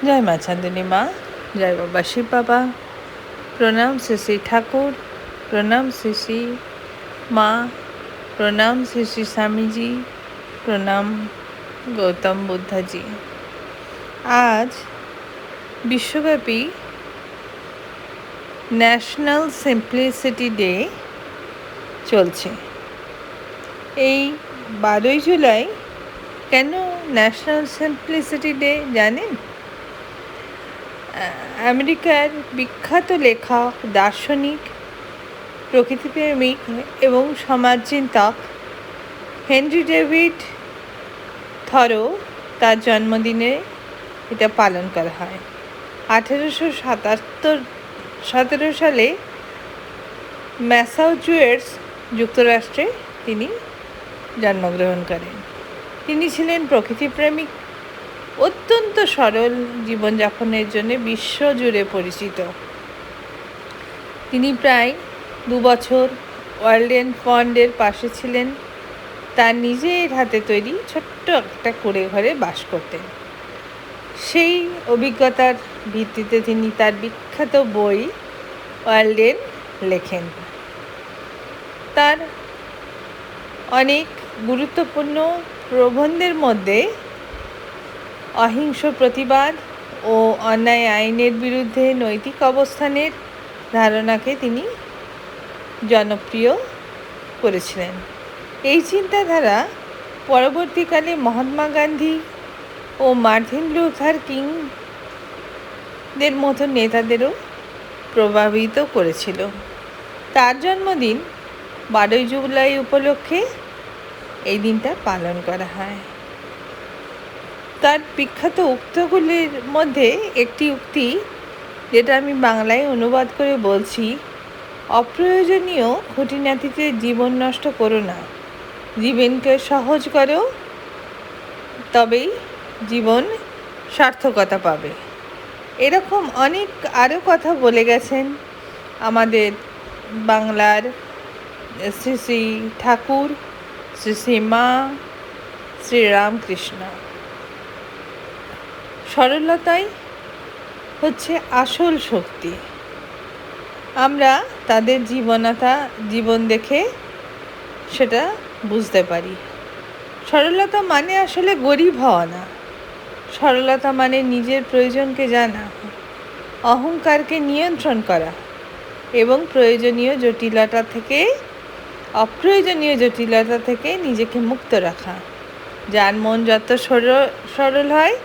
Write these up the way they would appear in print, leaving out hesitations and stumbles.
জয় মা চাঁদিনী মা, জয় বাবা শিব বাবা, প্রণাম শ্রী শ্রী ঠাকুর, প্রণাম শ্রী শ্রী মা, প্রণাম শ্রী শ্রী স্বামীজি, প্রণাম গৌতম বুদ্ধজি। আজ বিশ্বব্যাপী ন্যাশনাল সিম্পলিসিটি ডে চলছে। এই 12ই জুলাই কেন ন্যাশনাল সিম্পলিসিটি ডে জানেন? আমেরিকার বিখ্যাত লেখক, দার্শনিক, প্রকৃতিপ্রেমিক এবং সমাজচিন্তক হেনরি ডেভিড থরো তার জন্মদিনে এটা পালন করা হয়। 1817 সালে ম্যাসাচুসেটস যুক্তরাষ্ট্রে তিনি জন্মগ্রহণ করেন। তিনি ছিলেন প্রকৃতিপ্রেমিক, অত্যন্ত সরল জীবনযাপনের জন্য বিশ্বজুড়ে পরিচিত। তিনি প্রায় 2 বছর ওয়ার্ল্ড ফান্ডের পাশে ছিলেন। তার নিজের হাতে তৈরি ছোট্ট একটা কুঁড়ে ঘরে বাস করতেন। সেই অভিজ্ঞতার ভিত্তিতে তিনি তার বিখ্যাত বই ওয়ার্ল্ডেন লেখেন। তার অনেক গুরুত্বপূর্ণ প্রবন্ধের মধ্যে অহিংস প্রতিবাদ ও অন্যায় আইনের বিরুদ্ধে নৈতিক অবস্থানের ধারণাকে তিনি জনপ্রিয় করেছিলেন। এই চিন্তাধারা পরবর্তীকালে মহাত্মা গান্ধী ও মার্টিন লুথার কিংদের মতো নেতাদেরও প্রভাবিত করেছিল। তার জন্মদিন 12ই জুলাই উপলক্ষে এই দিনটা পালন করা হয়। তার বিখ্যাত উক্তিগুলির মধ্যে একটি উক্তি, যেটা আমি বাংলায় অনুবাদ করে বলছি: অপ্রয়োজনীয় খুঁটিনাটিতে জীবন নষ্ট করো না, জীবনকে সহজ করো, তবেই জীবন সার্থকতা পাবে। এরকম অনেক আরও কথা বলে গেছেন আমাদের বাংলার শ্রী শ্রী ঠাকুর, শ্রী শ্রী মা, শ্রীরামকৃষ্ণ। সরলতাই হচ্ছে আসল শক্তি। আমরা তাদের জীবন দেখে সেটা বুঝতে পারি। সরলতা মানে আসলে গরিব হওয়া না। সরলতা মানে নিজের প্রয়োজনকে জানা, অহংকারকে নিয়ন্ত্রণ করা এবং অপ্রয়োজনীয় জটিলতা থেকে নিজেকে মুক্ত রাখা। যার মন যত সরল হয়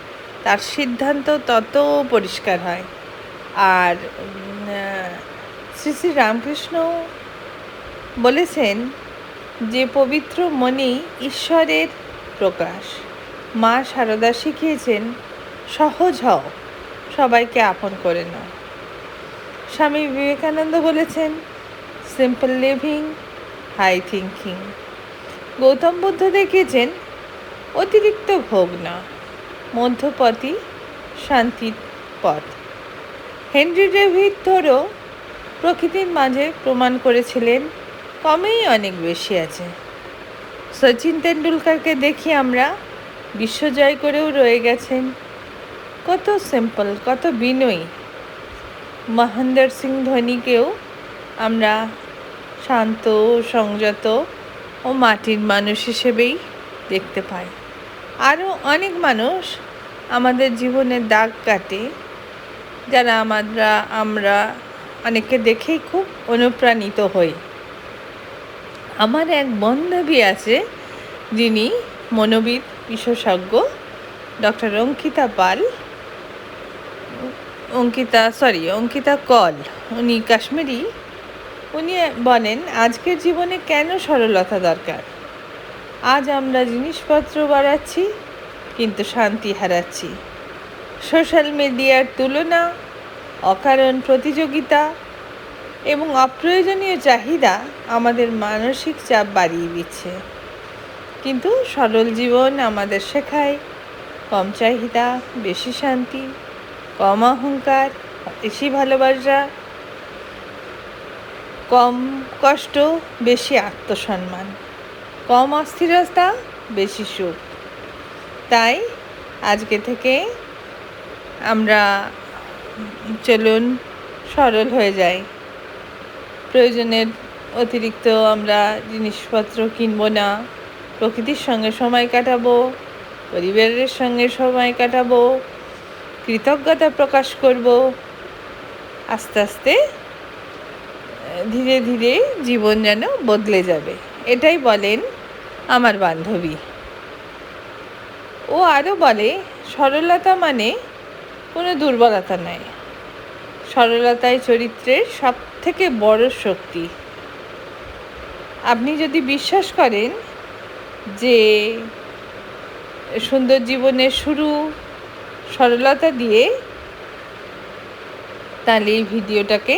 তার সিদ্ধান্ত তত পরিষ্কার হয়। আর শ্রী শ্রী রামকৃষ্ণ বলেছেন যে পবিত্র মনেই ঈশ্বরের প্রকাশ। মা সারদা শিখিয়েছেন সহজ হও, সবাইকে আপন করে নাও। স্বামী বিবেকানন্দ বলেছেন simple living, high thinking. Gautam Buddha দেখিয়েছেন অতিরিক্ত ভোগ না, মধ্যপথই শান্তির পথ। হেনরি ডেভিড থরো প্রকৃতির মাঝে প্রমাণ করেছিলেন কমেই অনেক বেশি আছে। সচিন তেন্ডুলকারকে দেখি আমরা বিশ্বজয় করেও রয়ে গেছেন। কত সিম্পল, কত বিনয়ী। মহেন্দ্র সিং ধোনিকেও আমরা শান্ত, সংযত ও মাটির মানুষ হিসেবেই দেখতে পাই। আরও অনেক মানুষ আমাদের জীবনে দাগ কাটে, যারা আমরা অনেককে দেখেই খুব অনুপ্রাণিত হই। আমার এক বান্ধবী আছে যিনি মনোবিদ বিশেষজ্ঞ, ডক্টর অঙ্কিতা কল। উনি কাশ্মীরি। উনি বলেন আজকের জীবনে কেন সরলতা দরকার। আজ আমরা জিনিসপত্র বাড়াচ্ছি কিন্তু শান্তি হারাচ্ছি। সোশ্যাল মিডিয়ার তুলনা, অকারণ প্রতিযোগিতা এবং অপ্রয়োজনীয় চাহিদা আমাদের মানসিক চাপ বাড়িয়ে দিচ্ছে। কিন্তু সরল জীবন আমাদের শেখায় কম চাহিদা, বেশি শান্তি, কম অহংকার, বেশি ভালোবাসা, কম কষ্ট, বেশি আত্মসম্মান, কম অস্থিরতা, বেশি সুখ। তাই আজকে থেকে আমরা চলুন সরল হয়ে যাই। প্রয়োজনের অতিরিক্ত আমরা জিনিসপত্র কিনবো না, প্রকৃতির সঙ্গে সময় কাটাবো, পরিবারের সঙ্গে সময় কাটাবো, কৃতজ্ঞতা প্রকাশ করব। আস্তে আস্তে ধীরে ধীরে জীবন যেন বদলে যাবে, এটাই বলেন আমার বান্ধবী। ও আরও বলে, সরলতা মানে কোনো দুর্বলতা নয়, সরলতাই চরিত্রের সবথেকে বড় শক্তি। আপনি যদি বিশ্বাস করেন যে সুন্দর জীবনের শুরু সরলতা দিয়ে, তাহলে এই ভিডিওটাকে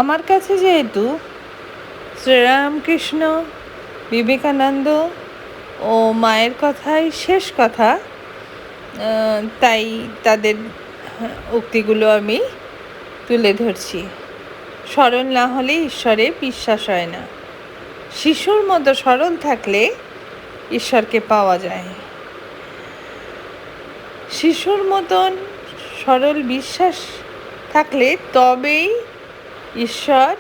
আমার কাছে যেহেতু শ্রীরামকৃষ্ণ, বিবেকানন্দ ও মায়ের কথাই শেষ কথা, তাই তাদের উক্তিগুলো আমি তুলে ধরছি। সরল না হলে ঈশ্বরে বিশ্বাস হয় না। শিশুর মতো সরল থাকলে ঈশ্বরকে পাওয়া যায়। শিশুর মতন সরল বিশ্বাস থাকলে তবেই ঈশ্বর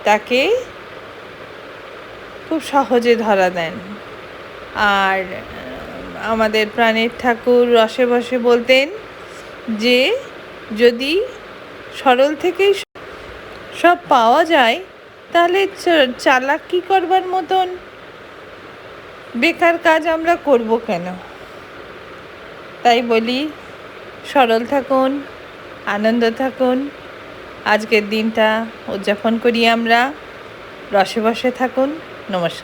তাকে খুব সহজে ধরা দেন। আর আমাদের প্রাণের ঠাকুর রসে বসে বলতেন যে যদি সরল থেকেই সব পাওয়া যায়, তাহলে চালাকি করবার মতন বেকার কাজ আমরা করব কেন? তাই বলি, সরল থাকুন, আনন্দ থাকুন, আজকের দিনটা উদযাপন করি আমরা। রসে বসে থাকুন। নমস্কার।